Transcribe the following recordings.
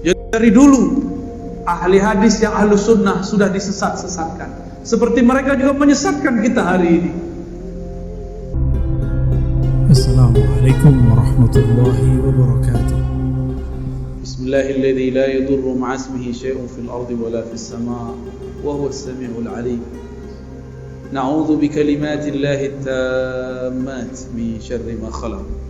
Jadi dari dulu ahli hadis yang ahlu sunnah sudah disesat-sesatkan, seperti mereka juga menyesatkan kita hari ini. Assalamualaikum warahmatullahi wabarakatuh. Bismillahilladzi la yadurru ma'a ismihi syai'un fil ardi wala fis sama' wa huwas sami'ul 'alim. Na'udzu bi kalimatillahi tammat min syarri ma khalaq.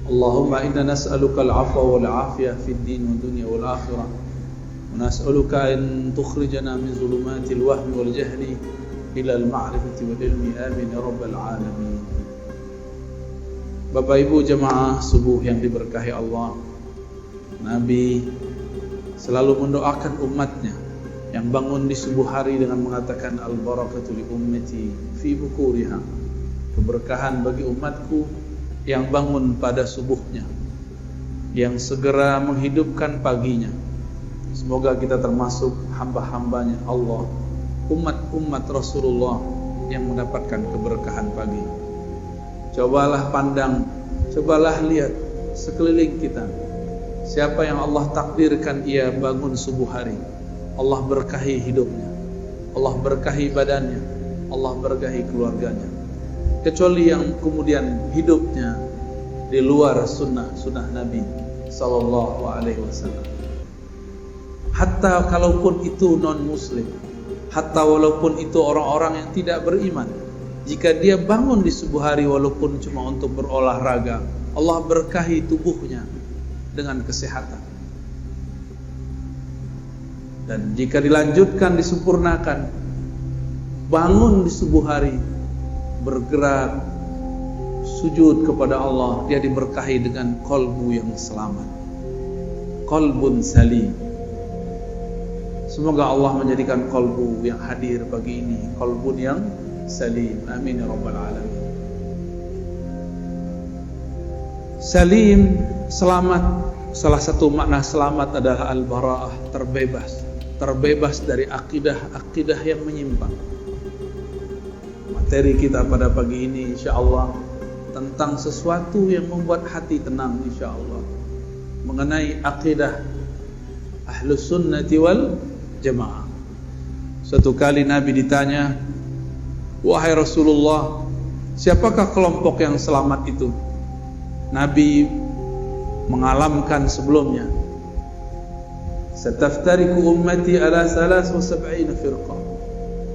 Allahumma inna nas'aluka al-'afwa wal 'afiyah fid din wad dunya wal akhirah. Wa nas'aluka an tukhrijana min zulumatil wahmi wal jahli ila al-ma'rifati wal ilmi. Amin ya rabbal 'alamin. Bapak Ibu jemaah subuh yang diberkahi Allah, Nabi selalu mendoakan umatnya yang bangun di subuh hari dengan mengatakan al-barakatu li ummati fi bukuriha, keberkahan bagi umatku yang bangun pada subuhnya, yang segera menghidupkan paginya. Semoga kita termasuk hamba-hambanya Allah, umat-umat Rasulullah yang mendapatkan keberkahan pagi. Cobalah pandang, cobalah lihat sekeliling kita. Siapa yang Allah takdirkan ia bangun subuh hari, Allah berkahi hidupnya, Allah berkahi badannya, Allah berkahi keluarganya. Kecuali yang kemudian hidupnya di luar sunnah Nabi sallallahu alaihi wasallam. Hatta kalaupun itu non muslim, hatta walaupun itu orang-orang yang tidak beriman, jika dia bangun di subuh hari walaupun cuma untuk berolahraga, Allah berkahi tubuhnya dengan kesehatan. Dan jika dilanjutkan, disempurnakan, bangun di subuh hari, bergerak, sujud kepada Allah, dia diberkahi dengan qalbu yang selamat, qalbun salim. Semoga Allah menjadikan qalbu yang hadir pagi ini qalbun yang salim. Amin ya rabbal alamin. Salim, selamat. Salah satu makna selamat adalah al-bara'ah, terbebas dari akidah yang menyimpang. Materi kita pada pagi ini insyaallah tentang sesuatu yang membuat hati tenang insyaallah, mengenai akidah Ahlus Sunnati wal Jamaah. Suatu kali Nabi ditanya, "Wahai Rasulullah, siapakah kelompok yang selamat itu?" Nabi mengalamkan sebelumnya, "Sataftariku ummati ala 73 firqah."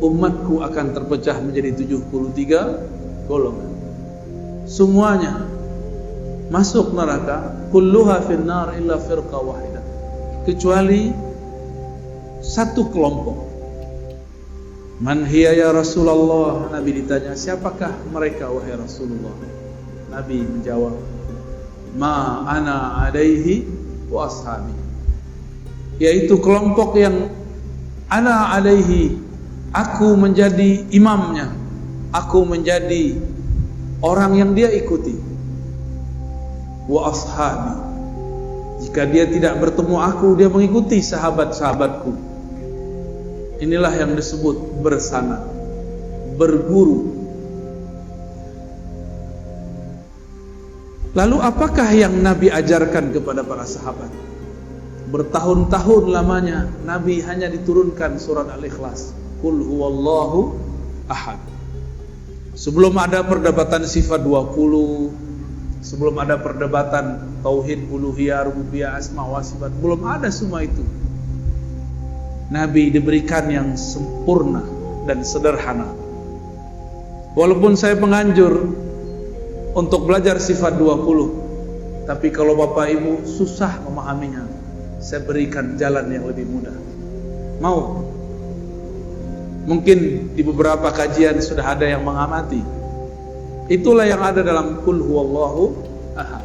Umatku akan terpecah menjadi 73 golongan. Semuanya masuk neraka, kulluha finnar illa firqah wahidah, kecuali satu kelompok. Man hiya ya Rasulullah? Nabi ditanya, siapakah mereka wahai Rasulullah? Nabi menjawab, ma ana alaihi wa ashabi, yaitu kelompok yang ana alaihi, aku menjadi imamnya, aku menjadi orang yang dia ikuti. Wa ashabi, jika dia tidak bertemu aku, dia mengikuti sahabat-sahabatku. Inilah yang disebut bersana, berguru. Lalu apakah yang Nabi ajarkan kepada para sahabat? Bertahun-tahun lamanya Nabi hanya diturunkan surat Al-Ikhlas, Qul huwallahu ahad. Sebelum ada perdebatan sifat 20, sebelum ada perdebatan tauhid uluhiyah, rububiyah, asma wa sifat, belum ada semua itu. Nabi diberikan yang sempurna dan sederhana. Walaupun saya penganjur untuk belajar sifat 20, tapi kalau Bapak Ibu susah memahaminya, saya berikan jalan yang lebih mudah. Mau? Mungkin di beberapa kajian sudah ada yang mengamati. Itulah yang ada dalam Qul huwallahu ahad.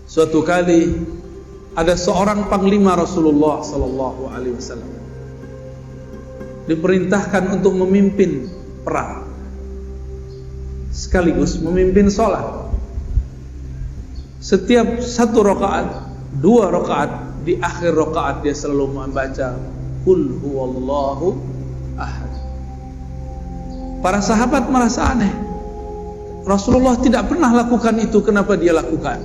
Suatu kali ada seorang panglima Rasulullah sallallahu alaihi wasallam diperintahkan untuk memimpin perang sekaligus memimpin sholat. Setiap satu rakaat, 2 rakaat, di akhir rakaat dia selalu membaca Qul huwallahu ahad. Para sahabat merasa aneh, Rasulullah tidak pernah lakukan itu, kenapa dia lakukan?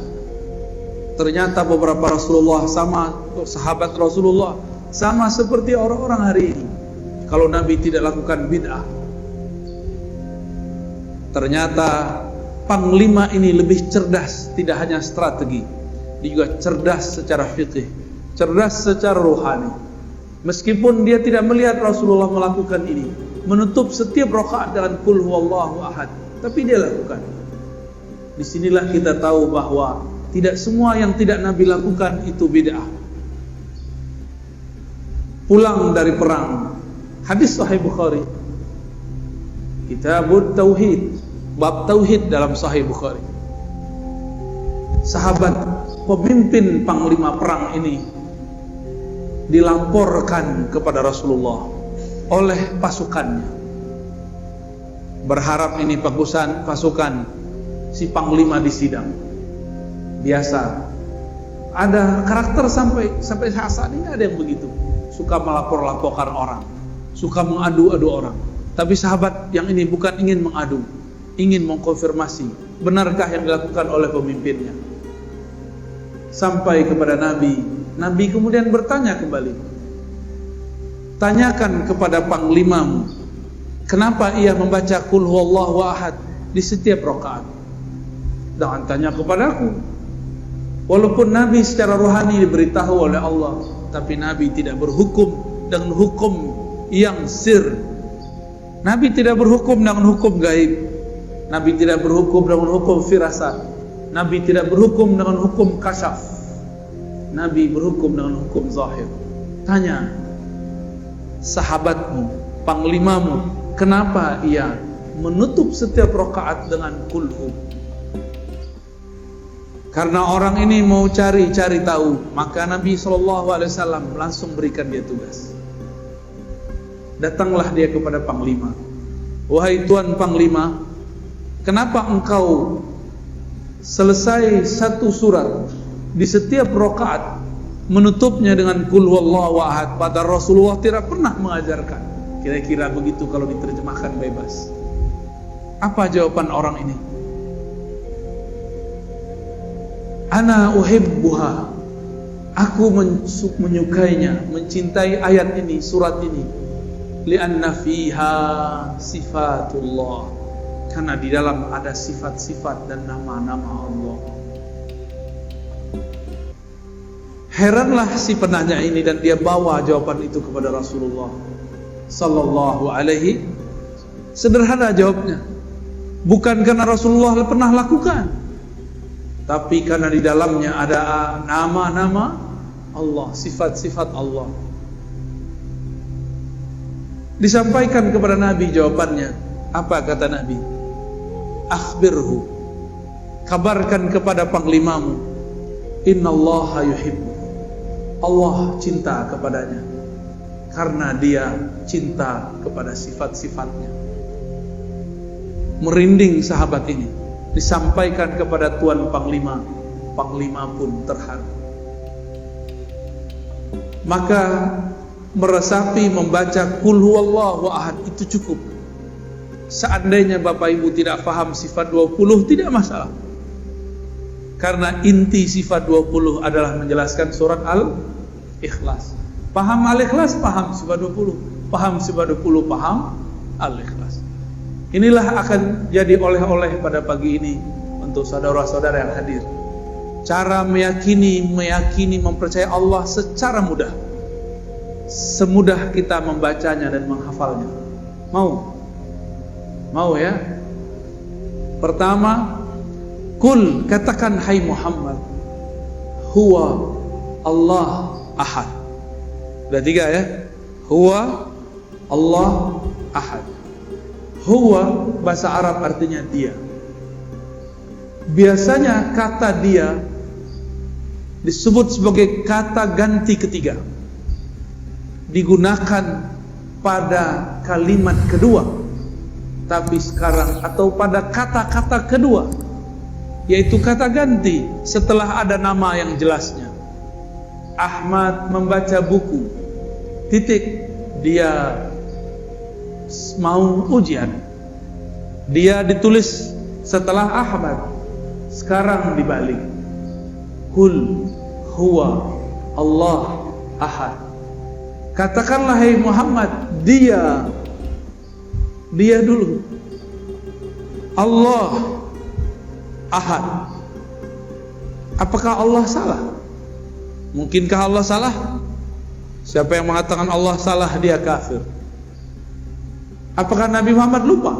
Ternyata beberapa Rasulullah sama sahabat Rasulullah sama seperti orang-orang hari ini. Kalau Nabi tidak lakukan bid'ah, ternyata panglima ini lebih cerdas, tidak hanya strategi, dia juga cerdas secara fikih, cerdas secara rohani. Meskipun dia tidak melihat Rasulullah melakukan ini, menutup setiap rakaat dengan qul huwallahu ahad, tapi dia lakukan. Disinilah kita tahu bahwa tidak semua yang tidak Nabi lakukan itu bid'ah. Pulang dari perang, hadis Sahih Bukhari, Kitabut Tauhid, bab tauhid dalam Sahih Bukhari. Sahabat pemimpin panglima perang ini dilaporkan kepada Rasulullah oleh pasukannya, berharap ini pasukan si panglima disidang. Biasa ada karakter sampai saat ini ada yang begitu, suka melapor-laporkan orang, suka mengadu-adu orang. Tapi sahabat yang ini bukan ingin mengadu, ingin mengkonfirmasi benarkah yang dilakukan oleh pemimpinnya. Sampai kepada Nabi, Nabi kemudian bertanya kembali, tanyakan kepada panglimamu, kenapa ia membaca qul huwallahu ahad di setiap rakaat. Jangan tanya kepadaku. Walaupun Nabi secara rohani diberitahu oleh Allah, tapi Nabi tidak berhukum dengan hukum yang sir. Nabi tidak berhukum dengan hukum gaib. Nabi tidak berhukum dengan hukum firasat. Nabi tidak berhukum dengan hukum kasyaf. Nabi berhukum dengan hukum zahir. Tanya sahabatmu, panglimamu, kenapa ia menutup setiap rakaat dengan qul hu? Karena orang ini mau cari tahu, maka Nabi SAW langsung berikan dia tugas. Datanglah dia kepada panglima. Wahai tuan panglima, kenapa engkau selesai satu surat di setiap rakaat menutupnya dengan qul huwallahu ahad, padahal Rasulullah tidak pernah mengajarkan? Kira-kira begitu kalau diterjemahkan bebas. Apa jawaban orang ini? Ana uhibbuha, aku menyukainya, mencintai ayat ini, surat ini. Lianna fiha sifatullah, karena di dalam ada sifat-sifat dan nama-nama Allah. Heranlah si penanya ini, dan dia bawa jawaban itu kepada Rasulullah sallallahu alaihi. Sederhana jawabnya, bukan karena Rasulullah pernah lakukan, tapi karena di dalamnya ada nama-nama Allah, sifat-sifat Allah. Disampaikan kepada Nabi jawabannya. Apa kata Nabi? Akhbirhu, kabarkan kepada panglimamu, innallaha yuhibbu, Allah cinta kepadanya, karena dia cinta kepada sifat-sifatnya. Merinding sahabat ini. Disampaikan kepada tuan panglima, panglima pun terharu. Maka meresapi membaca qul huwallahu ahad itu cukup. Seandainya Bapak Ibu tidak paham sifat 20 tidak masalah, karena inti sifat 20 adalah menjelaskan surat Al-Ikhlas. Paham Al-Ikhlas, paham sifat 20. Paham sifat 20, paham Al-Ikhlas. Inilah akan jadi oleh-oleh pada pagi ini untuk saudara-saudara yang hadir. Cara meyakini, mempercayai Allah secara mudah, semudah kita membacanya dan menghafalnya. Mau ya? Pertama, kul, katakan hai Muhammad, huwa Allah ahad. Sudah 3 ya? Huwa Allah ahad. Huwa bahasa Arab artinya dia. Biasanya kata dia disebut sebagai kata ganti ketiga, digunakan pada kalimat kedua. Tapi sekarang atau pada kata-kata kedua, yaitu kata ganti setelah ada nama yang jelasnya. Ahmad membaca buku, titik, dia mau ujian. Dia ditulis setelah Ahmad, sekarang dibalik. Qul huwa Allah ahad. Katakanlah hai Muhammad, dia dulu, Allah ahad. Apakah Allah salah? Mungkinkah Allah salah? Siapa yang mengatakan Allah salah, dia kafir. Apakah Nabi Muhammad lupa?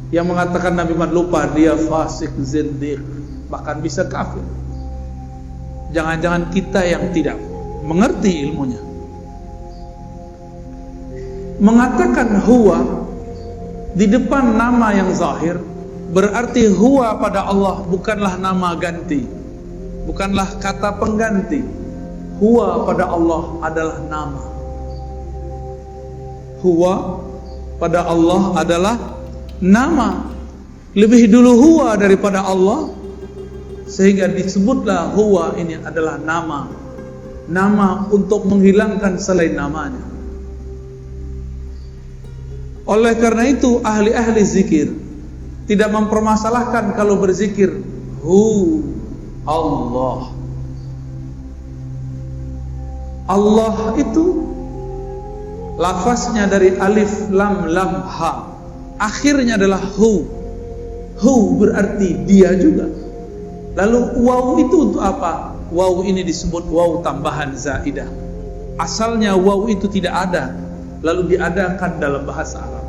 Yang mengatakan Nabi Muhammad lupa, dia fasik, zindiq, bahkan bisa kafir. Jangan-jangan kita yang tidak mengerti ilmunya. Mengatakan huwa di depan nama yang zahir berarti huwa pada Allah bukanlah nama ganti, bukanlah kata pengganti. Huwa pada Allah adalah nama. Huwa pada Allah adalah nama. Lebih dulu huwa daripada Allah, sehingga disebutlah huwa ini adalah nama. Nama untuk menghilangkan selain namanya. Oleh karena itu ahli-ahli zikir tidak mempermasalahkan kalau berzikir hu Allah. Allah itu lafaznya dari alif lam lam ha, akhirnya adalah hu. Hu berarti dia juga. Lalu waw itu untuk apa? Waw ini disebut waw tambahan zaidah. Asalnya waw itu tidak ada, lalu diadakan dalam bahasa Arab.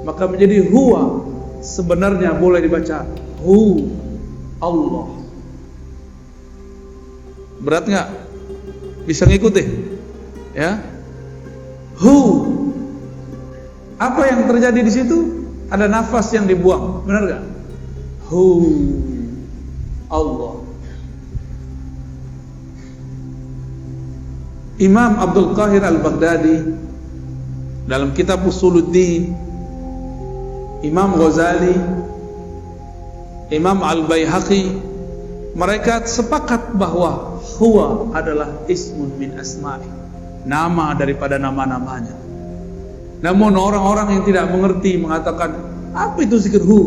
Maka menjadi huwa, sebenarnya boleh dibaca hu Allah. Berat nggak? Bisa ngikuti? Ya. Hu. Apa yang terjadi di situ? Ada nafas yang dibuang, benar nggak? Hu Allah. Imam Abdul Qahir Al-Baghdadi dalam kitab Usuluddin, Imam Ghazali, Imam Al-Baihaqi, mereka sepakat bahwa huwa adalah ismun min asma'i, nama daripada nama-namanya. Namun orang-orang yang tidak mengerti mengatakan, apa itu zikir hu?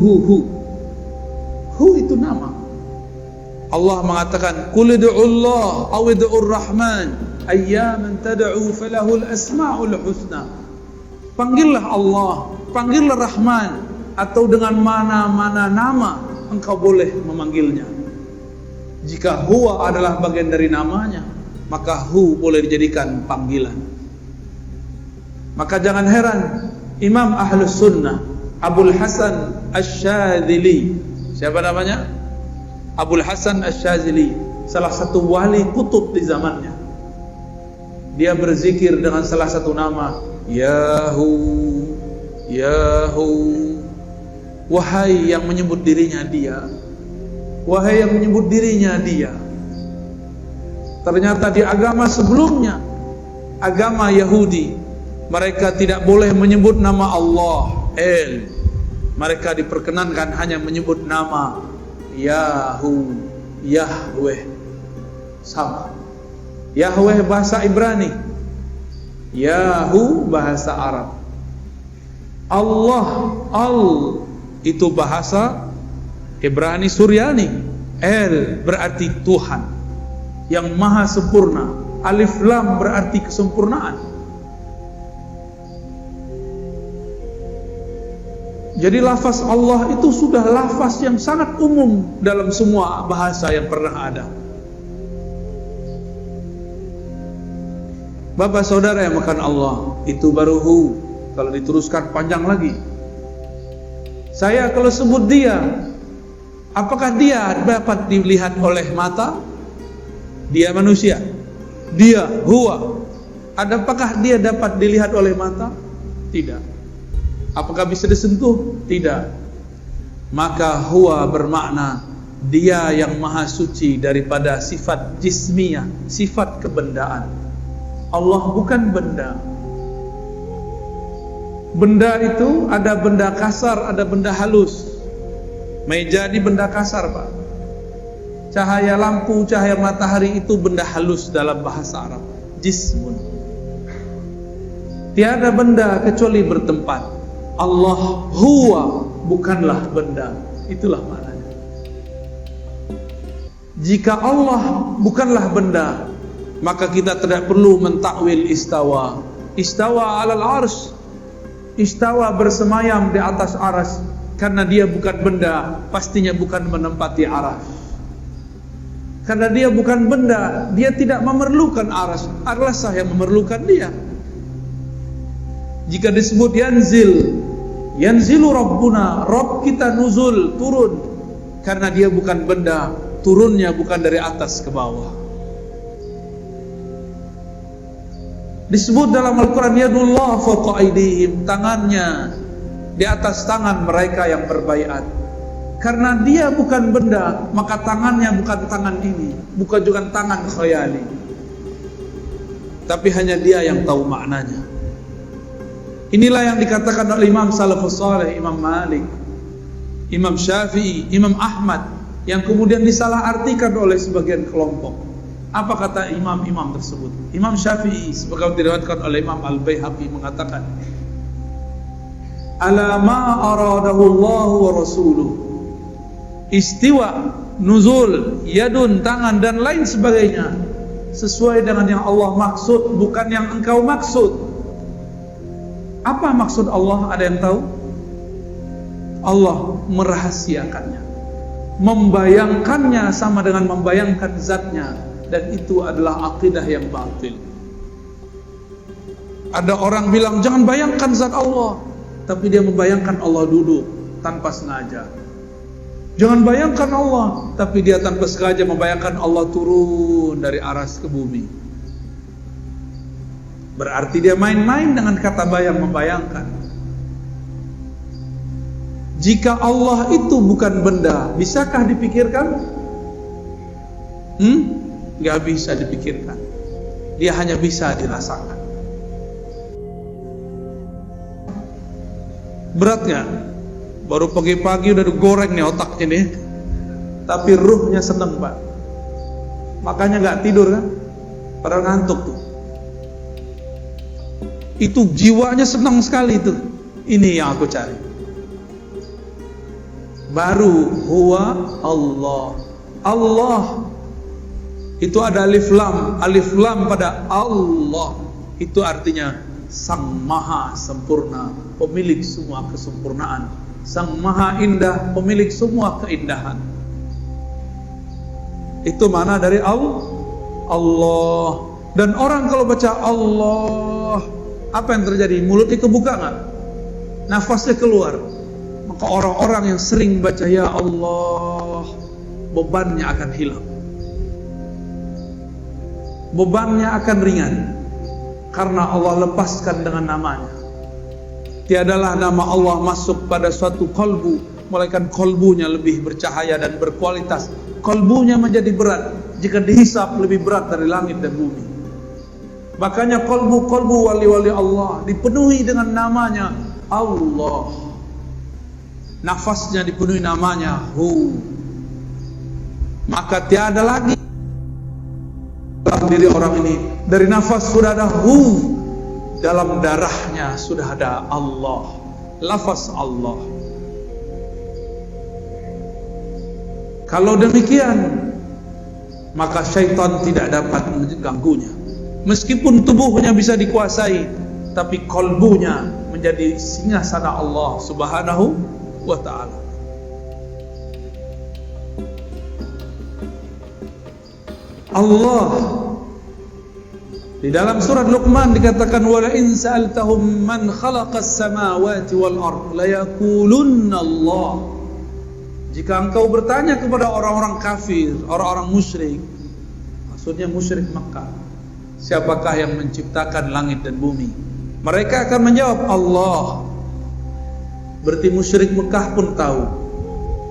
Hu itu nama. Allah mengatakan, qul ud'ullaha aw ud'ur rahman ayyaman tad'u falahul asmaul husna. Panggillah Allah, panggillah Rahman, atau dengan mana-mana nama engkau boleh memanggilnya. Jika huwa adalah bagian dari namanya, maka hu boleh dijadikan panggilan. Maka jangan heran Imam Ahlus Sunnah Abul Hasan Asy-Syadzili, siapa namanya? Abul Hasan Asy-Syadzili, salah satu wali kutub di zamannya. Dia berzikir dengan salah satu nama, Yahu, Yahu. Wahai yang menyebut dirinya dia, wahai yang menyebut dirinya dia. Ternyata di agama sebelumnya, agama Yahudi, mereka tidak boleh menyebut nama Allah, El. Mereka diperkenankan hanya menyebut nama Yahu, Yahweh. Sama. Yahweh bahasa Ibrani, Yahu bahasa Arab. Allah, Al itu bahasa Ibrani Suryani. El berarti Tuhan yang maha sempurna. Alif Lam berarti kesempurnaan. Jadi lafaz Allah itu sudah lafaz yang sangat umum dalam semua bahasa yang pernah ada. Bapak saudara yang makan Allah, itu baru hu. Kalau diteruskan panjang lagi. Saya kalau sebut dia, apakah dia dapat dilihat oleh mata? Dia manusia. Dia huwa. Apakah dia dapat dilihat oleh mata? Tidak. Apakah bisa disentuh? Tidak. Maka huwa bermakna dia yang maha suci daripada sifat jismiyah, sifat kebendaan. Allah bukan benda. Benda itu ada benda kasar, ada benda halus. Meja ini benda kasar, Pak. Cahaya lampu, cahaya matahari itu benda halus dalam bahasa Arab. Jismun. Tiada benda kecuali bertempat. Allah huwa bukanlah benda. Itulah maknanya. Jika Allah bukanlah benda, maka kita tidak perlu mentakwil istawa. Istawa alal arsy, istawa bersemayam di atas arsy. Karena dia bukan benda, pastinya bukan menempati arsy. Karena dia bukan benda, dia tidak memerlukan arsy. Arsy yang memerlukan dia. Jika disebut yanzilu Rabbuna, Rabb kita nuzul, turun. Karena dia bukan benda, turunnya bukan dari atas ke bawah. Disebut dalam Al-Quran yadullah fawqa aydihim, tangannya di atas tangan mereka yang berbaiat. Karena dia bukan benda, maka tangannya bukan tangan ini, bukan juga tangan khayali, tapi hanya dia yang tahu maknanya. Inilah yang dikatakan oleh Imam Salafus Saleh, Imam Malik, Imam Syafi'i, Imam Ahmad, yang kemudian disalahartikan oleh sebagian kelompok. Apa kata imam-imam tersebut? Imam Syafi'i sebagaimana diriwayatkan oleh Imam Al-Baihaqi mengatakan, ala ma aradahu Allah wa rasuluh, istiwa, nuzul, yadun, tangan dan lain sebagainya sesuai dengan yang Allah maksud, bukan yang engkau maksud. Apa maksud Allah? Ada yang tahu? Allah merahasiakannya, membayangkannya sama dengan membayangkan zatnya, dan itu adalah akidah yang batil. Ada orang bilang jangan bayangkan zat Allah, tapi dia membayangkan Allah duduk tanpa sengaja. Jangan bayangkan Allah, tapi dia tanpa sengaja membayangkan Allah turun dari aras ke bumi. Berarti dia main-main dengan kata membayangkan. Jika Allah itu bukan benda, bisakah dipikirkan? Gak bisa dipikirkan. Dia hanya bisa dirasakan. Berat gak? Baru pagi-pagi udah digoreng nih otaknya nih, tapi ruhnya seneng Pak. Makanya gak tidur kan? Padahal ngantuk tuh. Itu jiwanya senang sekali itu. Ini yang aku cari. Baru huwa Allah. Allah itu ada alif lam pada Allah. Itu artinya Sang Maha Sempurna, pemilik semua kesempurnaan. Sang Maha Indah, pemilik semua keindahan. Itu mana dari Allah. Dan orang kalau baca Allah, apa yang terjadi? Mulutnya kebuka nggak? Nafasnya keluar. Maka orang-orang yang sering baca ya Allah, bebannya akan hilang, bebannya akan ringan, karena Allah lepaskan dengan namanya. Tiadalah nama Allah masuk pada suatu kolbu, melainkan kolbunya lebih bercahaya dan berkualitas. Kolbunya menjadi berat jika dihisap, lebih berat dari langit dan bumi. Makanya kolbu-kolbu wali-wali Allah dipenuhi dengan namanya Allah. Nafasnya dipenuhi namanya Hu. Maka tiada lagi dalam diri orang ini, dari nafas sudah ada Hu, dalam darahnya sudah ada Allah, lafaz Allah. Kalau demikian, maka syaitan tidak dapat mengganggunya. Meskipun tubuhnya bisa dikuasai, tapi kolbunya menjadi singgasana Allah Subhanahu wa ta'ala. Allah di dalam surat Luqman dikatakan wala in sa'altahum man khalaqas samawati wal ard la yaqulunna Allah. Jika engkau bertanya kepada orang-orang kafir, orang-orang musyrik, maksudnya musyrik Makkah, siapakah yang menciptakan langit dan bumi? Mereka akan menjawab Allah. Berarti musyrik Mekah pun tahu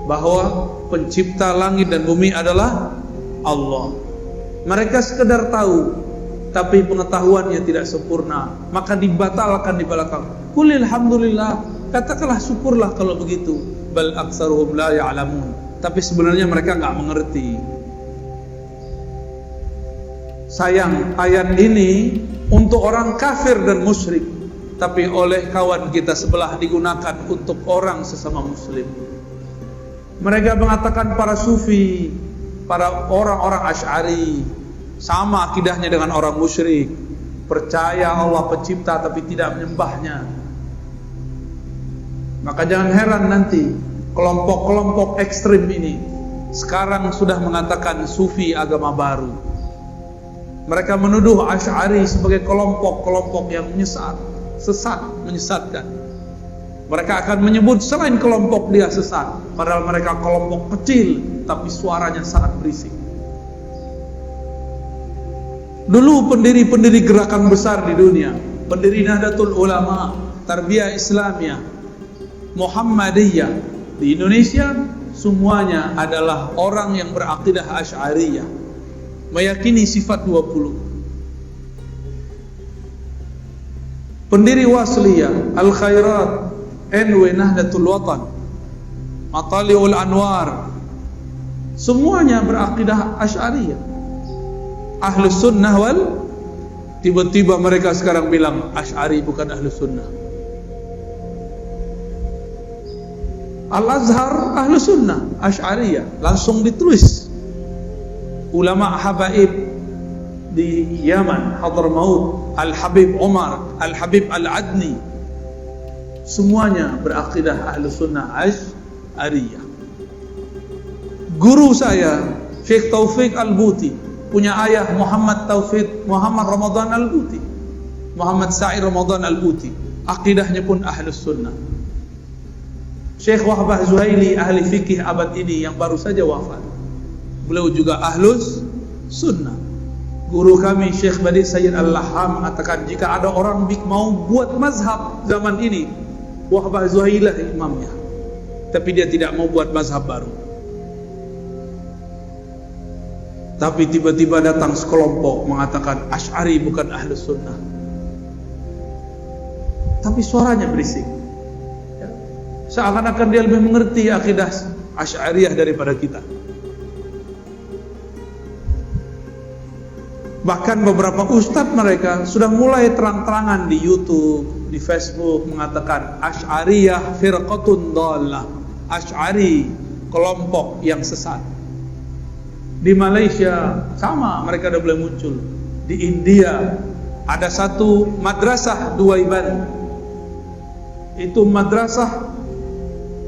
bahwa pencipta langit dan bumi adalah Allah. Mereka sekedar tahu, tapi pengetahuannya tidak sempurna, maka dibatalkan di belakang. Qul alhamdulillah, katakanlah syukurlah kalau begitu. Bal aktsaruhum la ya'lamun. Tapi sebenarnya mereka enggak mengerti. Sayang, ayat ini untuk orang kafir dan musyrik, tapi oleh kawan kita sebelah digunakan untuk orang sesama muslim. Mereka mengatakan para sufi, para orang-orang Asy'ari sama akidahnya dengan orang musyrik, percaya Allah pencipta tapi tidak menyembahnya. Maka jangan heran nanti kelompok-kelompok ekstrim ini sekarang sudah mengatakan sufi agama baru. Mereka menuduh Asy'ari sebagai kelompok-kelompok yang sesat, menyesatkan. Mereka akan menyebut selain kelompok dia sesat, padahal mereka kelompok kecil tapi suaranya sangat berisik. Dulu pendiri-pendiri gerakan besar di dunia, pendiri Nahdlatul Ulama, Tarbiyah Islamiyah, Muhammadiyah di Indonesia, semuanya adalah orang yang berakidah Asy'ariyah, meyakini sifat 20. Pendiri Wasliyah, Al-Khairat, NW Nahdlatul Watan, Matali'ul Anwar, semuanya berakidah Asy'ariyah. Ahlus Sunnah wal, tiba-tiba mereka sekarang bilang Asy'ari bukan Ahlus Sunnah. Al-Azhar Ahlus Sunnah, Asy'ariyah, langsung ditulis. Ulama habaib di Yaman, Hadramaut, Al-Habib Umar, Al-Habib Al-Adni, semuanya berakidah Ahlus Sunnah Asy'ariyah. Guru saya Syekh Taufik Al-Buti punya ayah Muhammad Ramadan Al-Buti, Muhammad Sa'id Ramadan Al-Buti, akidahnya pun Ahlus Sunnah. Syekh Wahbah Zuhaili ahli fikih abad ini yang baru saja wafat, beliau juga Ahlus Sunnah. Guru kami Syekh Badi Sayyid Al-Laham mengatakan jika ada orang mau buat mazhab zaman ini, Wahbah Zuhaili lah imamnya, tapi dia tidak mau buat mazhab baru. Tapi tiba-tiba datang sekelompok mengatakan Asy'ari bukan Ahlus Sunnah, tapi suaranya berisik, ya. Seakan-akan dia lebih mengerti akidah Asy'ariyah daripada kita. Bahkan beberapa ustadz mereka sudah mulai terang-terangan di YouTube, di Facebook mengatakan Asy'ariyah firqatun dhallah, Asy'ari kelompok yang sesat. Di Malaysia sama, mereka sudah mulai muncul. Di India ada satu madrasah Duaiban, itu madrasah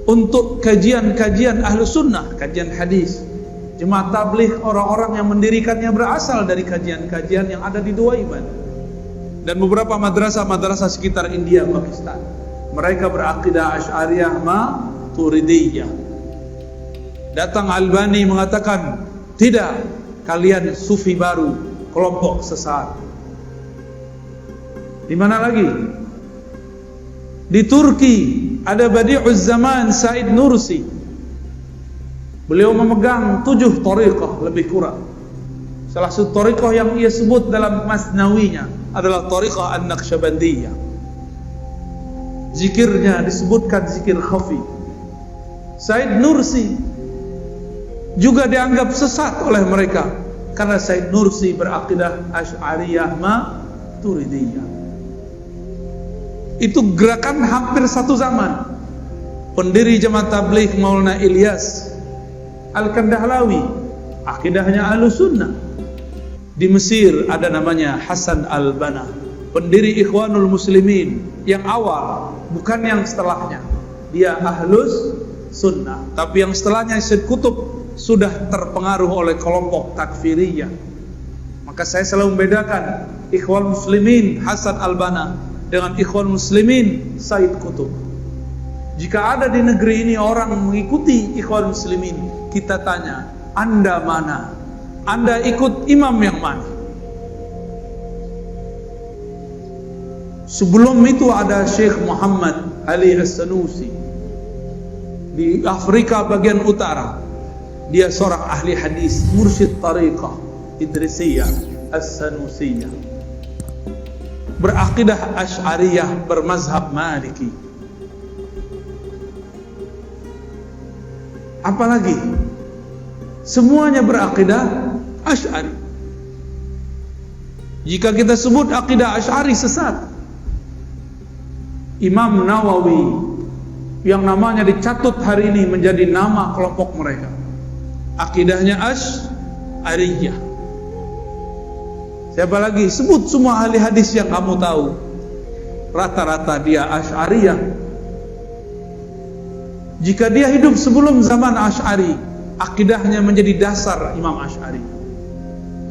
untuk kajian-kajian Ahlus Sunnah, kajian hadis. Jemaah tabligh orang-orang yang mendirikannya berasal dari kajian-kajian yang ada di Duaiban. Dan beberapa madrasah-madrasah sekitar India, Pakistan, mereka berakidah Asy'ariyah Maturidiyah. Datang Albani mengatakan tidak, kalian sufi baru, kelompok sesat. Di mana lagi? Di Turki ada Badi'uz Zaman Said Nursi. Beliau memegang 7 thariqah lebih kurang. Salah satu thariqah yang ia sebut dalam Masnawinya adalah thariqah An-Naqsyabandiyah. Zikirnya disebutkan zikir khafi. Said Nursi juga dianggap sesat oleh mereka karena Said Nursi berakidah Asy'ariyah Maturidiyah. Itu gerakan hampir satu zaman. Pendiri Jemaah Tabligh Maulana Ilyas Al-Kandahlawi, akidahnya Ahlus Sunnah. Di Mesir ada namanya Hasan Al-Banna, pendiri Ikhwanul Muslimin yang awal, bukan yang setelahnya. Dia Ahlus Sunnah, tapi yang setelahnya Syed Qutb sudah terpengaruh oleh kelompok takfiriyah. Maka saya selalu membedakan Ikhwan Muslimin Hasan Al-Banna dengan Ikhwan Muslimin Said Qutb. Jika ada di negeri ini orang mengikuti Ikhwan Muslimin, kita tanya, Anda mana? Anda ikut imam yang mana? Sebelum itu ada Syekh Muhammad Ali As-Sanusi di Afrika bagian utara. Dia seorang ahli hadis, mursyid tariqah Idrisiyah As-Sanusiyah, berakidah Asy'ariyah, bermazhab Maliki. Apalagi semuanya berakidah Asy'ari. Jika kita sebut akidah Asy'ari sesat, Imam Nawawi yang namanya dicatut hari ini menjadi nama kelompok mereka, akidahnya Asy'ariyah. Siapa lagi? Sebut semua ahli hadis yang kamu tahu. Rata-rata dia Asy'ariyah. Jika dia hidup sebelum zaman Asy'ari, akidahnya menjadi dasar Imam Asy'ari.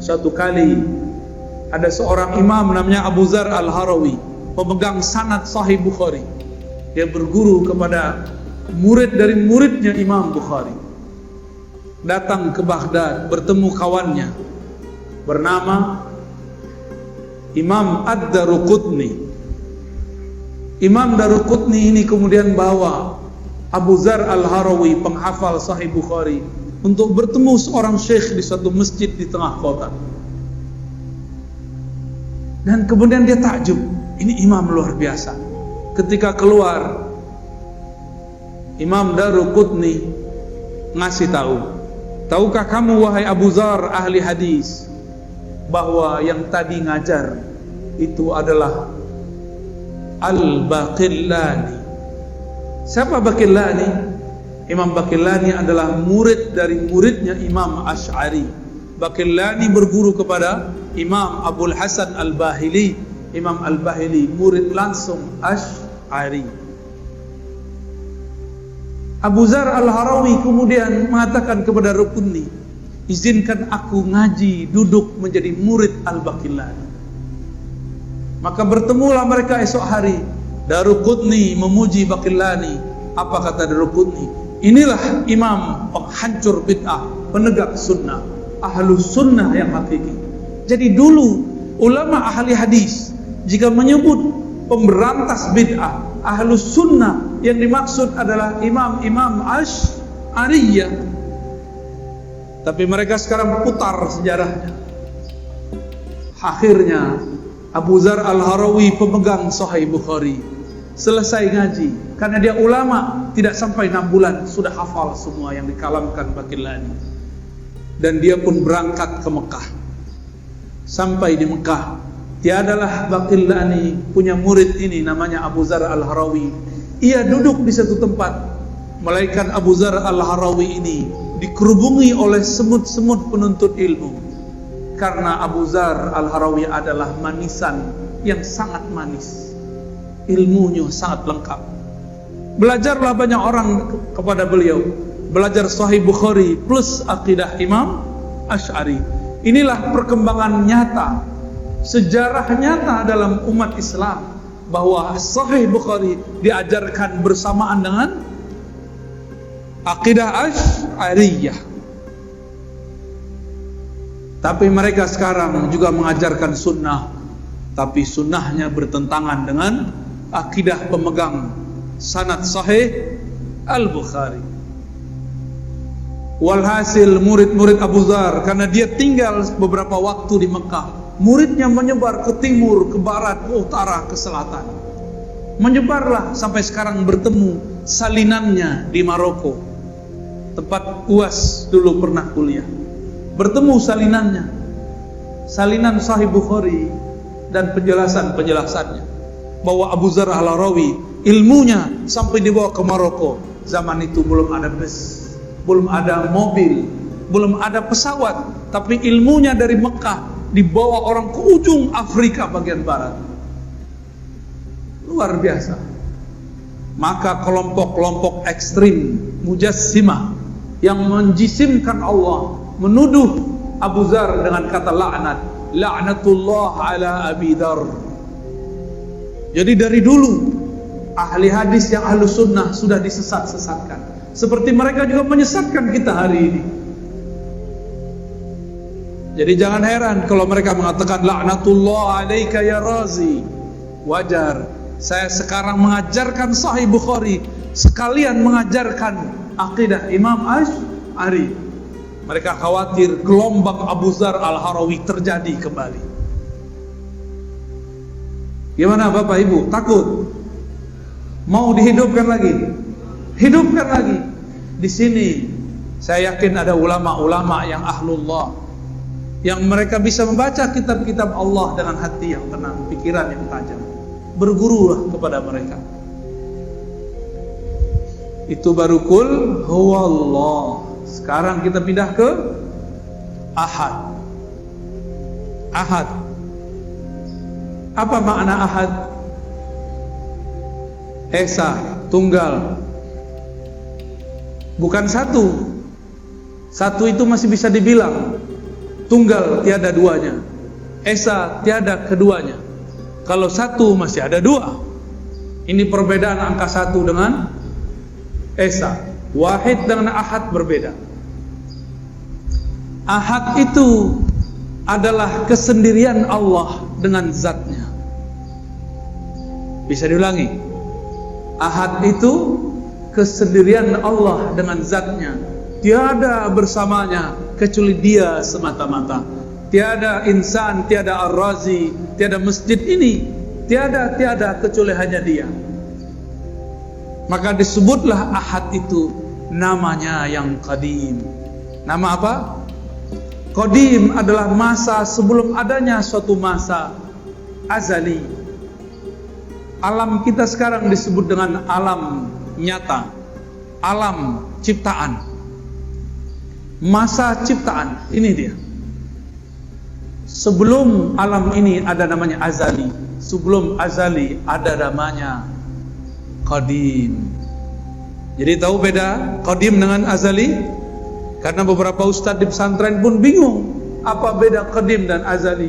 Suatu kali ada seorang imam namanya Abu Dzar Al-Harawi, pemegang sanad Sahih Bukhari. Dia berguru kepada murid dari muridnya Imam Bukhari. Datang ke Baghdad, bertemu kawannya bernama Imam Ad-Daruqutni. Imam Daruqutni ini kemudian bawa Abu Dzar Al-Harawi, penghafal Sahih Bukhari, untuk bertemu seorang syekh di suatu masjid di tengah kota. Dan kemudian dia takjub, ini imam luar biasa. Ketika keluar, Imam Daruqutni ngasih tahu, tahukah kamu wahai Abu Dzar ahli hadis, bahwa yang tadi ngajar itu adalah Al-Baqillani. Siapa Baqillani? Imam Baqillani adalah murid dari muridnya Imam Asy'ari. Baqillani berguru kepada Imam Abul Hasan Al-Bahili. Imam Al-Bahili murid langsung Asy'ari. Abu Dzar Al-Harawi kemudian mengatakan kepada Rukunni, izinkan aku ngaji, duduk menjadi murid Al-Baqillani. Maka bertemulah mereka esok hari. Daruqutni memuji Baqillani. Apa kata Daruqutni? Inilah imam penghancur bid'ah, penegak sunnah, ahlus sunnah yang hakiki. Jadi dulu ulama ahli hadis jika menyebut pemberantas bid'ah, ahlus sunnah, yang dimaksud adalah imam-imam Asy'ariyah. Tapi mereka sekarang putar sejarahnya. Akhirnya Abu Dzar Al-Harawi, pemegang Sahih Bukhari, selesai ngaji, karena dia ulama, tidak sampai 6 bulan sudah hafal semua yang dikalamkan Baqillani. Dan dia pun berangkat ke Mekah. Sampai di Mekah, tiadalah Baqillani punya murid ini namanya Abu Dzar Al-Harawi. Ia duduk di satu tempat, melainkan Abu Dzar Al-Harawi ini dikerubungi oleh semut-semut penuntut ilmu. Karena Abu Dzar Al-Harawi adalah manisan yang sangat manis, ilmunya sangat lengkap. Belajarlah banyak orang kepada beliau, belajar Sahih Bukhari plus akidah Imam Asy'ari. Inilah perkembangan nyata, sejarah nyata dalam umat Islam, bahwa Sahih Bukhari diajarkan bersamaan dengan akidah Asy'ariyah. Tapi mereka sekarang juga mengajarkan sunnah, tapi sunnahnya bertentangan dengan akidah pemegang sanad Sahih Al-Bukhari. Walhasil murid-murid Abu Dzar, karena dia tinggal beberapa waktu di Mekah, muridnya menyebar ke timur, ke barat, ke utara, ke selatan. Menyebarlah sampai sekarang bertemu salinannya di Maroko, tempat UAS dulu pernah kuliah. Bertemu salinannya, salinan Sahih Bukhari dan penjelasan-penjelasannya, bahwa Abu Dzar Al-Harawi ilmunya sampai dibawa ke Maroko. Zaman itu belum ada bus, belum ada mobil, belum ada pesawat, tapi ilmunya dari Mekah dibawa orang ke ujung Afrika bagian barat. Luar biasa. Maka kelompok-kelompok ekstrim Mujassimah yang menjisimkan Allah menuduh Abu Dzar dengan kata laknat, laknatullah ala Abi Dzar. Jadi dari dulu ahli hadis yang ahlu sunnah sudah disesat-sesatkan, seperti mereka juga menyesatkan kita hari ini. Jadi jangan heran kalau mereka mengatakan laknatullah alaika ya Razi. Wajar, saya sekarang mengajarkan Sahih Bukhari sekalian mengajarkan akidah Imam Asy'ari. Mereka khawatir gelombang Abu Dzar Al-Harawi terjadi kembali. Gimana Bapak Ibu? Takut? Mau dihidupkan lagi? Hidupkan lagi. Di sini saya yakin ada ulama-ulama yang ahlullah, yang mereka bisa membaca kitab-kitab Allah dengan hati yang tenang, pikiran yang tajam. Bergurulah kepada mereka. Itu baru kul huwallah. Sekarang kita pindah ke Ahad. Ahad. Apa makna ahad? Esa, tunggal. Bukan satu. Satu itu masih bisa dibilang. Tunggal tiada duanya. Esa tiada keduanya. Kalau satu masih ada dua. Ini perbedaan angka satu dengan esa. Wahid dengan ahad berbeda. Ahad itu adalah kesendirian Allah dengan zatnya. Bisa diulangi. Ahad itu kesendirian Allah dengan zatnya. Tiada bersamanya kecuali Dia semata-mata. Tiada insan, tiada ar-razi, tiada masjid ini, tiada kecuali hanya Dia. Maka disebutlah ahad itu namanya yang qadim. Nama apa? Qadim adalah masa sebelum adanya suatu masa azali. Alam kita sekarang disebut dengan alam nyata, alam ciptaan. Masa ciptaan, ini dia. Sebelum alam ini ada namanya azali. Sebelum azali ada namanya qadim. Jadi tahu beda qadim dengan azali? Karena beberapa ustadz di pesantren pun bingung apa beda qadim dan azali.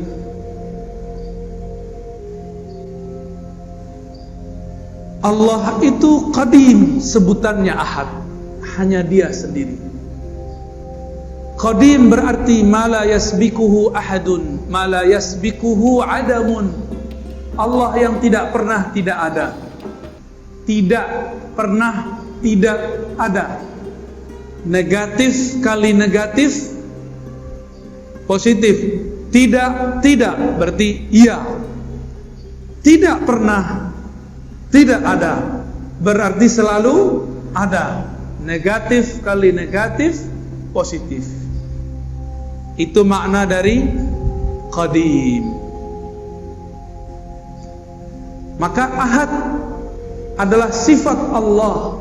Allah itu qadim, sebutannya ahad, hanya Dia sendiri. Qadim berarti ma la yasbikuhu ahadun, ma la yasbikuhu adamun. Allah yang tidak pernah tidak ada. Tidak pernah tidak ada. Negatif kali negatif positif. Tidak berarti iya. Tidak pernah tidak ada berarti selalu ada. Negatif kali negatif positif. Itu makna dari qadim. Maka ahad adalah sifat Allah,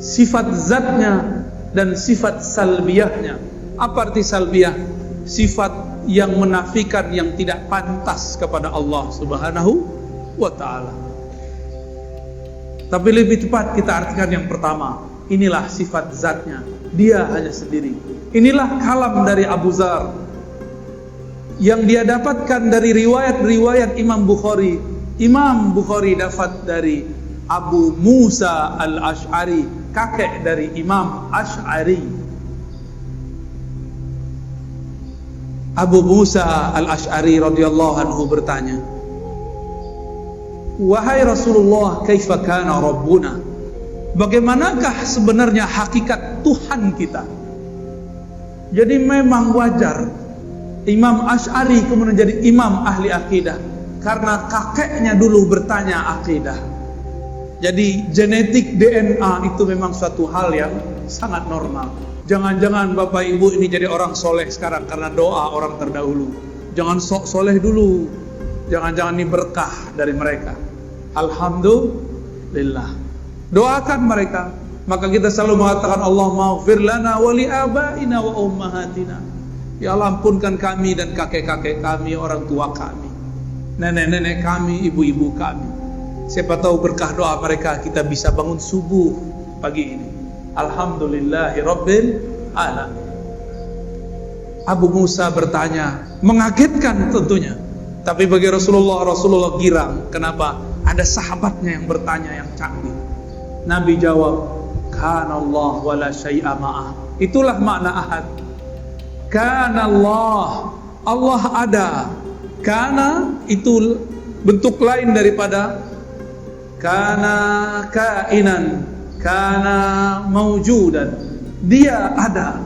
sifat zatnya dan sifat salbiyahnya. Apa arti salbiyah? Sifat yang menafikan, yang tidak pantas kepada Allah Subhanahu wa ta'ala. Tapi lebih tepat kita artikan yang pertama. Inilah sifat zatnya, Dia hanya sendiri. Inilah kalam dari Abu Dzar yang dia dapatkan dari riwayat-riwayat Imam Bukhari. Imam Bukhari dapat dari Abu Musa al-Ash'ari, kakek dari Imam Ash'ari. Abu Musa al-Ash'ari radhiyallahu anhu bertanya, "Wahai Rasulullah, kaifa kana Rabbuna?" Bagaimanakah sebenarnya hakikat Tuhan kita? Jadi memang wajar Imam Ash'ari kemudian jadi imam ahli akidah karena kakeknya dulu bertanya akidah. Jadi genetik DNA itu memang suatu hal yang sangat normal. Jangan-jangan Bapak Ibu ini jadi orang soleh sekarang karena doa orang terdahulu. Jangan sok soleh dulu. Jangan-jangan ini berkah dari mereka. Alhamdulillah. Doakan mereka. Maka kita selalu mengatakan Allahumma ighfir lana wa li abaina wa ummahatina. Ya Allah, ampunkan kami dan kakek-kakek kami, orang tua kami, nenek-nenek kami, ibu-ibu kami. Siapa tahu berkah doa mereka kita bisa bangun subuh pagi ini. Alhamdulillahi Rabbil Alamin. Abu Musa bertanya, mengagetkan tentunya. Tapi bagi Rasulullah girang. Kenapa? Ada sahabatnya yang bertanya yang canggih. Nabi jawab, Kana Allah wa la syai'a ma'ah. Itulah makna ahad. Kana Allah, Allah ada. Kana itu bentuk lain daripada kana kainan, kana maujudan. Dia ada.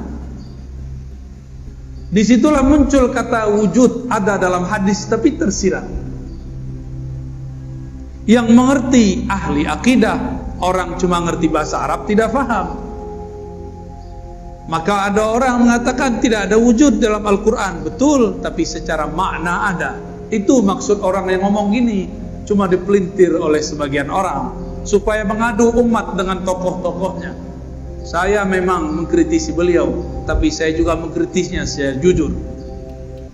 Disitulah muncul kata wujud, ada dalam hadis tapi tersirat. Yang mengerti ahli akidah, orang cuma ngerti bahasa Arab tidak faham. Maka ada orang mengatakan tidak ada wujud dalam Al-Quran. Betul, tapi secara makna ada. Itu maksud orang yang ngomong gini. Cuma dipelintir oleh sebagian orang supaya mengadu umat dengan tokoh-tokohnya. Saya memang mengkritisi beliau, tapi saya juga mengkritisnya secara jujur.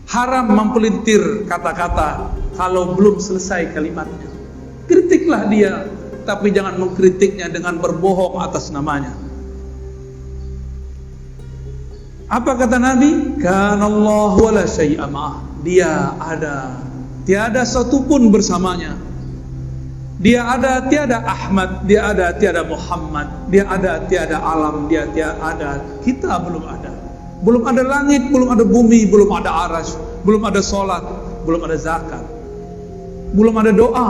Haram mempelintir kata-kata kalau belum selesai kalimatnya. Kritiklah dia, tapi jangan mengkritiknya dengan berbohong atas namanya. Apa kata Nabi? Kanallahu wala syai'a ma'ah. Dia ada, tiada satupun bersamanya. Dia ada, tiada Ahmad. Dia ada, tiada Muhammad. Dia ada, tiada alam. Dia tiada ada, kita belum ada. Belum ada langit, belum ada bumi, belum ada arasy, belum ada solat, belum ada zakat, belum ada doa,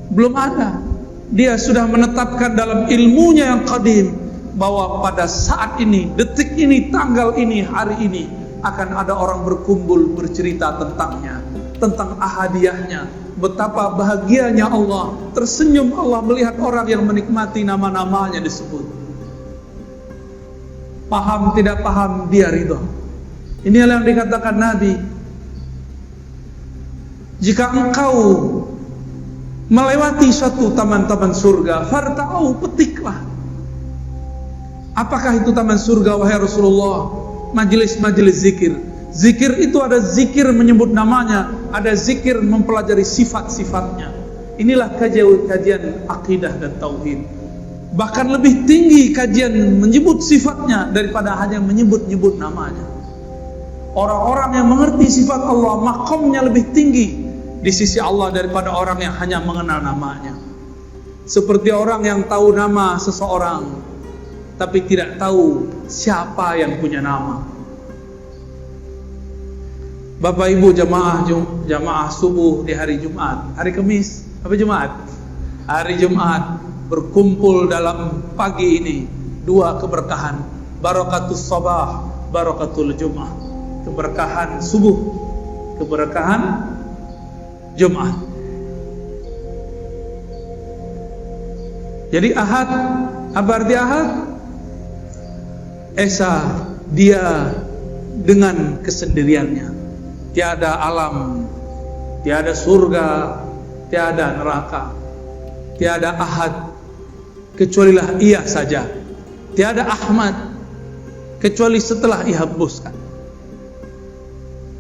belum ada. Dia sudah menetapkan dalam ilmunya yang qadim bahwa pada saat ini, detik ini, tanggal ini, hari ini akan ada orang berkumpul bercerita tentangnya, tentang ahadiyahnya, betapa bahagianya Allah, tersenyum Allah melihat orang yang menikmati nama-namanya disebut. Paham tidak paham, dia ridho. Inilah yang dikatakan Nabi, jika engkau melewati suatu taman-taman surga, farta'u, petiklah. Apakah itu taman surga wahai Rasulullah? Majelis-majelis zikir. Zikir itu ada zikir menyebut namanya, ada zikir mempelajari sifat-sifatnya. Inilah kajian akidah dan tauhid. Bahkan lebih tinggi kajian menyebut sifatnya daripada hanya menyebut-nyebut namanya. Orang-orang yang mengerti sifat Allah, makomnya lebih tinggi di sisi Allah daripada orang yang hanya mengenal namanya. Seperti orang yang tahu nama seseorang tapi tidak tahu siapa yang punya nama. Bapak Ibu jamaah subuh di hari Jumat, hari Kamis, apa Jumat? Hari Jumat berkumpul dalam pagi ini dua keberkahan, barakatus sabah, barakatul Jumat. Keberkahan subuh, keberkahan Jumat. Jadi Ahad, apa arti Ahad? Esa, dia dengan kesendiriannya. Tiada alam, tiada surga, tiada neraka, tiada Ahad kecualilah ia saja. Tiada Ahmad kecuali setelah dihapuskan.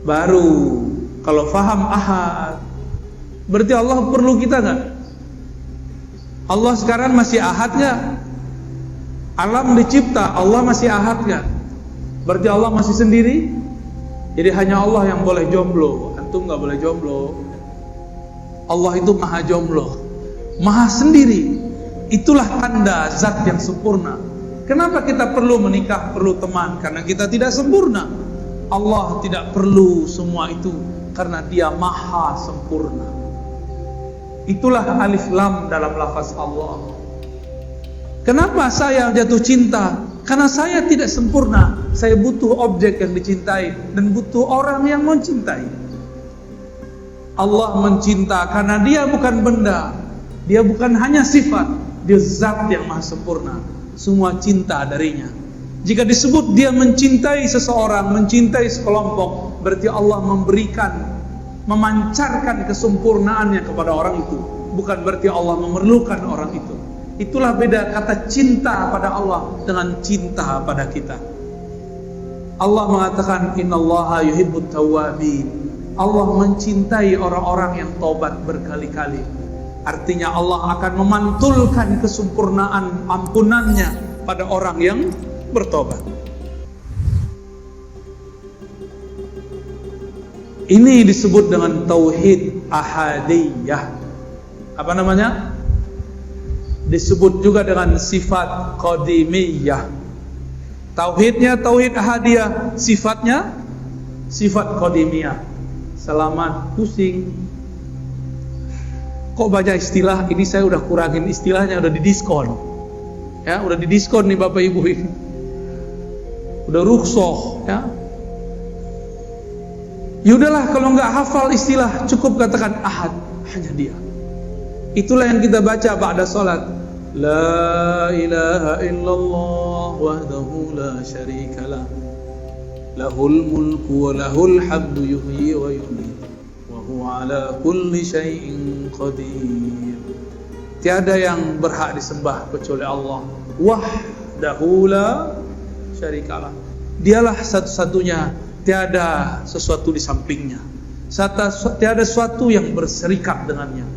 Baru kalau faham Ahad, berarti Allah perlu kita enggak? Allah sekarang masih Ahad enggak? Alam dicipta, Allah masih Ahad enggak? Berarti Allah masih sendiri? Jadi hanya Allah yang boleh jomblo, antum enggak boleh jomblo. Allah itu maha jomblo, maha sendiri. Itulah tanda zat yang sempurna. Kenapa kita perlu menikah, perlu teman? Karena kita tidak sempurna. Allah tidak perlu semua itu karena dia maha sempurna. Itulah alif lam dalam lafaz Allah. Kenapa saya jatuh cinta? Karena saya tidak sempurna. Saya butuh objek yang dicintai dan butuh orang yang mencintai. Allah mencinta karena dia bukan benda, dia bukan hanya sifat, dia zat yang maha sempurna. Semua cinta darinya. Jika disebut dia mencintai seseorang, mencintai sekelompok, berarti Allah memberikan, memancarkan kesempurnaannya kepada orang itu. Bukan berarti Allah memerlukan orang itu. Itulah beda kata cinta pada Allah dengan cinta pada kita. Allah mengatakan innallaha yuhibbut tawwabin. Allah mencintai orang-orang yang tobat berkali-kali. Artinya Allah akan memantulkan kesempurnaan ampunannya pada orang yang bertobat. Ini disebut dengan tauhid ahadiyah. Apa namanya? Disebut juga dengan sifat qadimiyah. Tauhidnya tauhid ahadiyah, sifatnya sifat qadimiyah. Selamat pusing. Kok baca istilah ini, saya udah kurangin istilahnya, udah didiskon. Ya, udah didiskon nih Bapak Ibu ini. Udah rukhsah, ya. Yaudahlah kalau nggak hafal istilah, cukup katakan ahad, hanya dia. Itulah yang kita baca ba'da salat. La ilaha illallah wahdahu la syarikalah. Lahul mulku wa lahul hamdu yuhyi wa yumiit. Wa huwa ala kulli syai'in qadir. Tiada yang berhak disembah kecuali Allah. wahdahu la syarikalah. Dialah satu-satunya, tiada sesuatu di sampingnya, tiada sesuatu yang berserikat dengannya.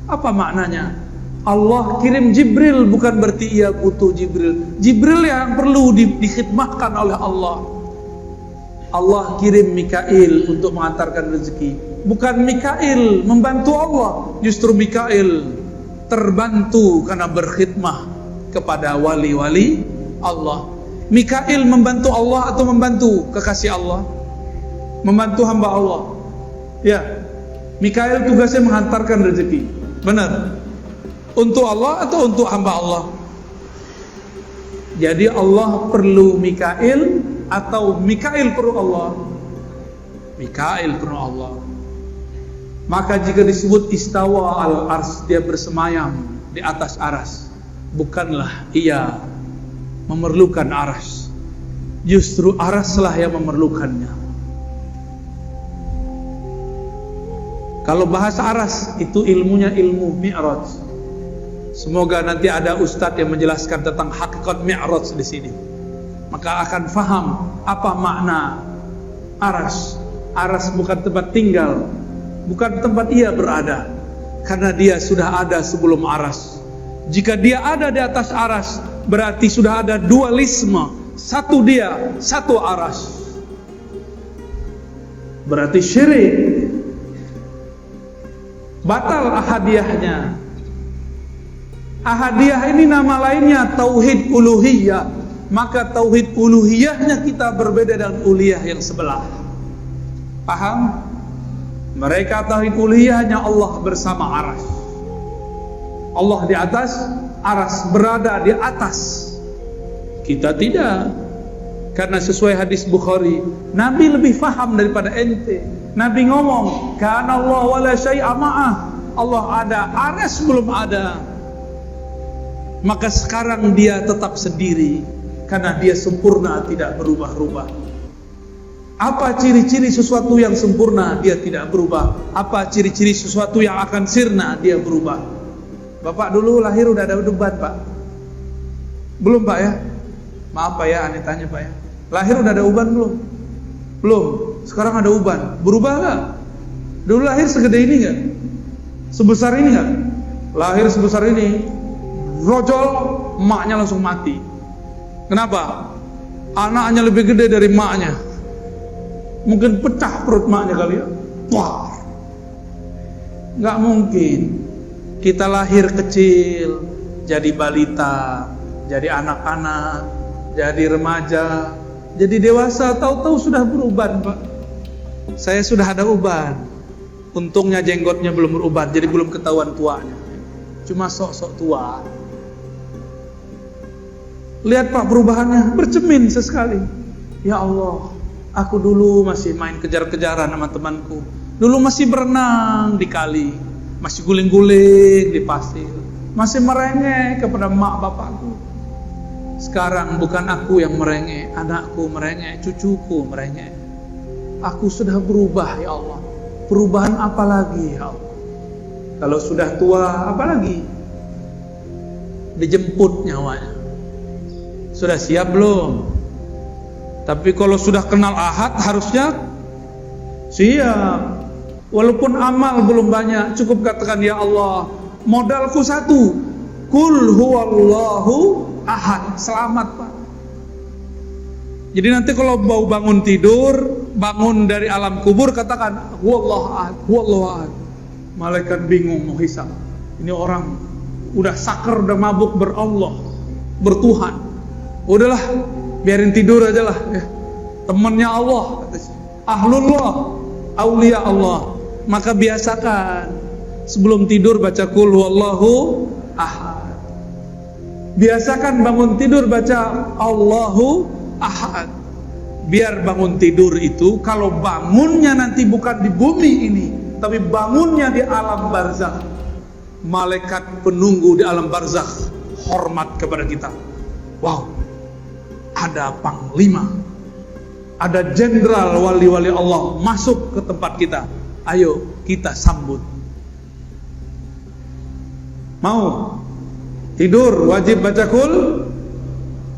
Apa maknanya? Allah kirim Jibril bukan berarti ia butuh Jibril. Jibril yang perlu dikhidmatkan oleh Allah. Allah kirim Mikail untuk mengantarkan rezeki, bukan Mikail membantu Allah. Justru Mikail terbantu karena berkhidmah kepada wali-wali Allah. Mikail membantu Allah atau membantu kekasih Allah? Membantu hamba Allah. Ya, Mikail tugasnya menghantarkan rezeki. Benar. Untuk Allah atau untuk hamba Allah? Jadi Allah perlu Mikail atau Mikail perlu Allah? Mikail perlu Allah. Maka jika disebut istawa al-ars, dia bersemayam di atas aras, bukanlah ia memerlukan aras, justru araslah yang memerlukannya. Kalau bahasa aras itu ilmunya ilmu Mi'raj. Semoga nanti ada ustadz yang menjelaskan tentang hakikat Mi'raj di sini, maka akan faham apa makna aras. Aras bukan tempat tinggal, bukan tempat ia berada, karena dia sudah ada sebelum aras. Jika dia ada di atas aras, berarti sudah ada dualisme, satu dia, satu aras. Berarti syirik, batal ahadiyahnya. Ahadiyah ini nama lainnya tauhid uluhiyah. Maka tauhid uluhiyahnya kita berbeda dengan uluhiyah yang sebelah. Paham? Mereka tauhid uluhiyahnya Allah bersama aras. Allah di atas aras, berada di atas. Kita tidak. Karena sesuai hadis Bukhari, Nabi lebih faham daripada ente. Nabi ngomong, kana Allah wala syai'a ma'ah. Allah ada, aras belum ada. Maka sekarang dia tetap sendiri, karena dia sempurna, tidak berubah-ubah. Apa ciri-ciri sesuatu yang sempurna? Dia tidak berubah. Apa ciri-ciri sesuatu yang akan sirna? Dia berubah. Bapak dulu lahir udah ada uban, Pak? Belum, Pak ya? Maaf Pak ya, aneh tanya Pak ya. Lahir udah ada uban belum? Belum. Sekarang ada uban. Berubah gak? Dulu lahir segede ini gak? Sebesar ini gak? Lahir sebesar ini, rojol, emaknya langsung mati. Kenapa? Anaknya lebih gede dari emaknya. Mungkin pecah perut emaknya kali ya. Wah, gak mungkin. Kita lahir kecil, jadi balita, jadi anak-anak, jadi remaja, jadi dewasa, tahu-tahu sudah beruban, Pak. Saya sudah ada uban. Untungnya jenggotnya belum beruban, jadi belum ketahuan tuanya. Cuma sok-sok tua. Lihat Pak perubahannya, bercermin sesekali. Ya Allah, aku dulu masih main kejar-kejaran sama temanku. Dulu masih berenang di kali, masih guling-guling di pasir, masih merengek kepada mak bapakku. Sekarang bukan aku yang merengek, anakku merengek, cucuku merengek. Aku sudah berubah ya Allah. Perubahan apa lagi ya Allah? Kalau sudah tua apa lagi? Dijemput nyawanya. Sudah siap belum? Tapi kalau sudah kenal ahad harusnya siap. Walaupun amal belum banyak, cukup katakan ya Allah, modalku satu, kul huwallahu ahad. Selamat Pak. Jadi nanti kalau mau bangun tidur, bangun dari alam kubur, katakan huwallahu ahad, huwallahu ahad. Malaikat bingung mau hisab. Ini orang udah sakar, udah mabuk berallah, bertuhan. Udahlah, biarin tidur aja lah ya. Temannya Allah, ahlullah, aulia Allah. Maka biasakan sebelum tidur baca qul huwallahu ahad. Biasakan bangun tidur baca Allahu ahad. Biar bangun tidur itu, kalau bangunnya nanti bukan di bumi ini, tapi bangunnya di alam barzakh. Malaikat penunggu di alam barzakh hormat kepada kita. Wow, ada panglima, ada jenderal wali-wali Allah masuk ke tempat kita. Ayo kita sambut. Mau tidur wajib baca qul,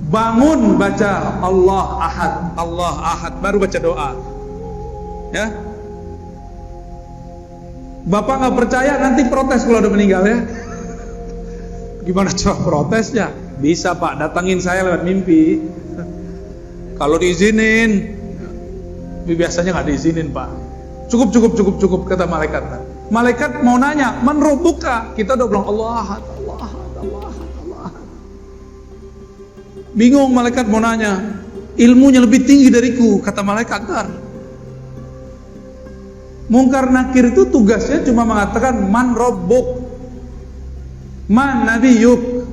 bangun baca Allah Ahad, baru baca doa. Ya. Bapak nggak percaya, nanti protes kalau udah meninggal ya. Gimana cara protesnya? Bisa Pak, datangin saya lewat mimpi. Kalau diizinin, biasanya nggak diizinin Pak. Cukup kata malaikat. Malaikat mau nanya, man rabbuka? Kita udah bilang Allah Ahad. Bingung malaikat mau nanya, ilmunya lebih tinggi dariku, kata malaikat. Mungkar Nakir itu tugasnya cuma mengatakan man rabbuk, man nabiyuk,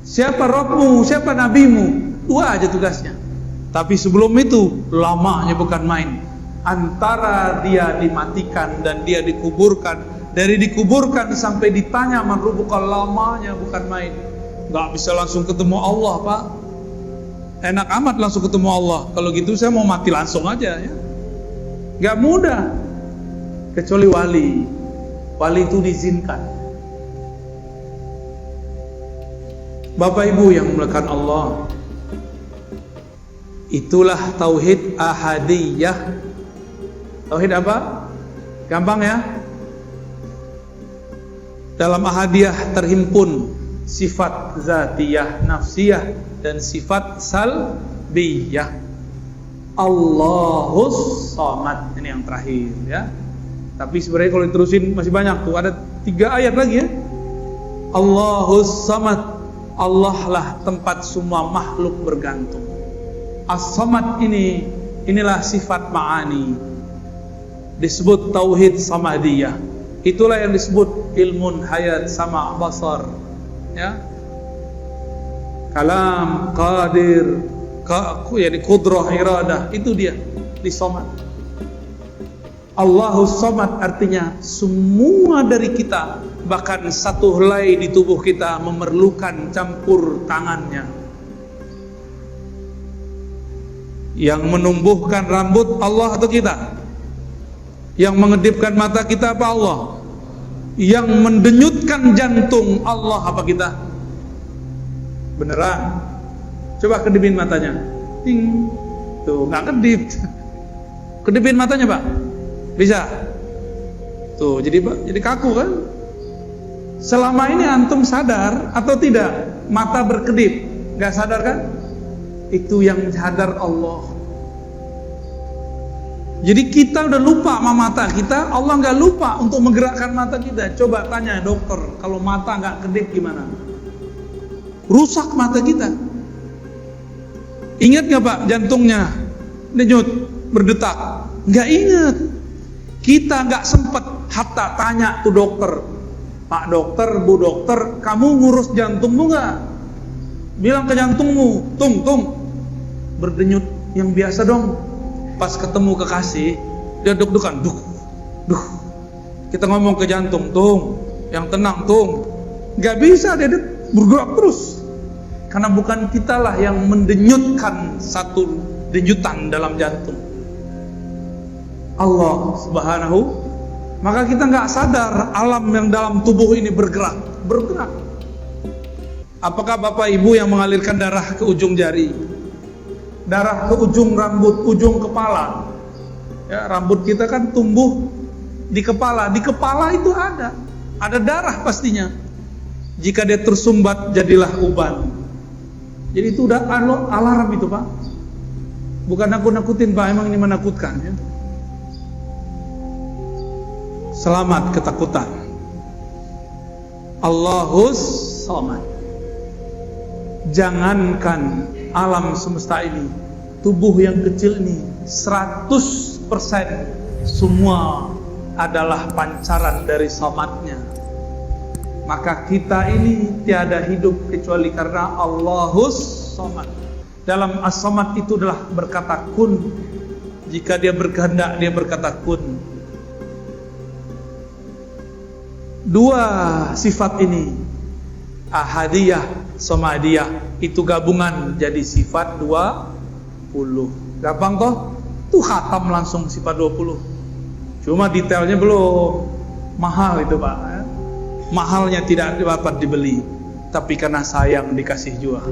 siapa Rabbmu, siapa nabimu. Dua aja tugasnya. Tapi sebelum itu lamanya bukan main. Antara dia dimatikan dan dia dikuburkan, dari dikuburkan sampai ditanya man rabbuka, lamanya bukan main. Gak bisa langsung ketemu Allah Pak. Enak amat langsung ketemu Allah. Kalau gitu saya mau mati langsung aja ya. Gak mudah. Kecuali wali. Wali itu diizinkan. Bapak Ibu yang dimuliakan Allah, itulah tauhid ahadiyah. Tauhid apa? Gampang ya. Dalam ahadiyah terhimpun sifat zatiyah, nafsiyah, dan sifat salbiyah. Allahus Samad, ini yang terakhir ya. Tapi sebenarnya kalau diterusin masih banyak tuh, ada 3 ayat lagi ya. Allahus Samad, Allah lah tempat semua makhluk bergantung. As-Samad inilah sifat ma'ani, disebut tauhid samadiyah. Itulah yang disebut ilmun hayat sama basar ya. Kalam, qadir, yani qudrah, iradah, itu dia di Samad. Allahus Samad artinya semua dari kita, bahkan satu helai di tubuh kita memerlukan campur tangannya. Yang menumbuhkan rambut Allah atau kita? Yang mengedipkan mata kita apa Allah? Yang mendenyutkan jantung Allah apa kita? Beneran? Coba kedipin matanya. Ting. Tuh, nggak kedip. Kedipin matanya, Pak. Bisa? Tuh, jadi kaku kan? Selama ini antum sadar atau tidak? Mata berkedip. Nggak sadar kan? Itu yang sadar Allah. Jadi kita udah lupa sama mata kita, Allah nggak lupa untuk menggerakkan mata kita. Coba tanya dokter, kalau mata nggak kedip gimana? Rusak mata kita. Ingat nggak Pak, jantungnya denyut, berdetak? Nggak ingat. Kita nggak sempet hatta tanya tuh dokter, Pak dokter, Bu dokter, kamu ngurus jantungmu nggak? Bilang ke jantungmu, tung, berdenyut yang biasa dong. Pas ketemu kekasih, dia deg-degan, duh. Kita ngomong ke jantung, tung, yang tenang, tung. Gak bisa, dia bergerak terus. Karena bukan kitalah yang mendenyutkan satu denyutan dalam jantung. Allah Subhanahu. Maka kita gak sadar alam yang dalam tubuh ini bergerak. Apakah Bapak Ibu yang mengalirkan darah ke ujung jari, darah ke ujung rambut, ujung kepala ya, rambut kita kan tumbuh di kepala. Di kepala itu ada darah pastinya. Jika dia tersumbat jadilah uban. Jadi itu udah alarm itu Pak. Bukan nakut-nakutin Pak, emang ini menakutkan ya. Selamat ketakutan. Allahus Samad. Jangankan alam semesta ini, tubuh yang kecil ini 100% semua adalah pancaran dari Samadnya. Maka kita ini tiada hidup kecuali karena Allahus Samad. Dalam As-Samad itu adalah berkata kun. Jika dia berkehendak, dia berkata kun. Dua sifat ini, ahadiyah, samadiyah, itu gabungan jadi sifat 20. Gampang toh? Tuh khatam langsung sifat 20. Cuma detailnya belum. Mahal itu Pak. Mahalnya tidak dapat dibeli, tapi karena sayang dikasih jual.